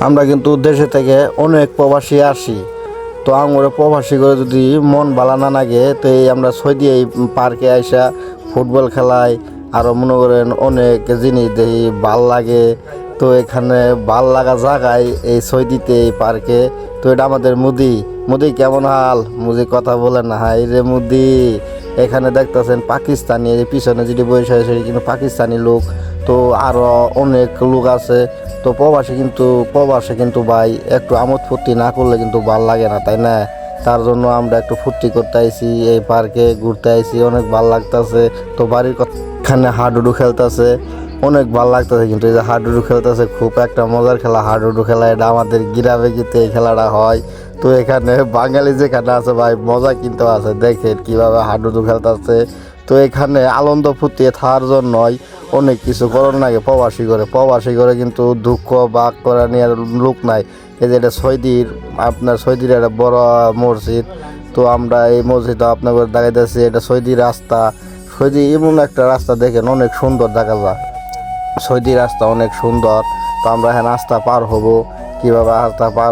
আমরা কিন্তু দেশে থেকে অনেক প্রবাসী আসি, তো আমরা প্রবাসী করে যদি মন ভালো না লাগে তো এই আমরা সৌদি এই পার্কে আইসা ফুটবল খেলাই, আরও মনে করেন অনেক জিনিস দেখি ভাল লাগে। তো এখানে ভাল লাগা জায়গায় এই সৌদিতে এই পার্কে। তো এটা আমাদের মুদি। মুদি কেমন হাল? মুদি কথা বলে না, হাই রে মুদি। এখানে দেখতেছেন পাকিস্তানি, এই পিছনে যেটি বসে আছে সেটি কিন্তু পাকিস্তানি লোক। তো আরও অনেক লোক আছে। তো প্রবাসে কিন্তু ভাই একটু আমোদ ফুর্তি না করলে কিন্তু ভাল লাগে না, তাই না? তার জন্য আমরা একটু ফুর্তি করতে আইছি, এই পার্কে ঘুরতে আইছি, অনেক ভাল লাগতেছে। তো বাড়ির এখানে হাডুডু খেলতেছে, অনেক ভাল লাগতেছে। কিন্তু এই যে হাডুডু খেলতেছে খুব একটা মজার খেলা হাডুডু খেলা, এটা আমাদের গ্রামে কিন্তু এই খেলাটা হয়। তো এখানে বাঙালি যেখানে আছে ভাই মজা কিন্তু আছে, দেখেন কিভাবে হাডুডু খেলতেছে। তো এখানে আনন্দ ফুর্তি থাকার জন্যই অনেক কিছু করার লাগে প্রবাসী করে কিন্তু দুঃখ বাক করা নিয়ে লোক নাই। এই যে এটা সৌদির একটা বড় মসজিদ। তো আমরা এই মসজিদটা আপনাদের দেখাইতেছি, এটা সৌদি রাস্তা। সৌদি এমন একটা রাস্তা দেখেন অনেক সুন্দর দেখা যায়, সৌদি রাস্তা অনেক সুন্দর। তো আমরা এখানে রাস্তা পার হব, কীভাবে রাস্তা পার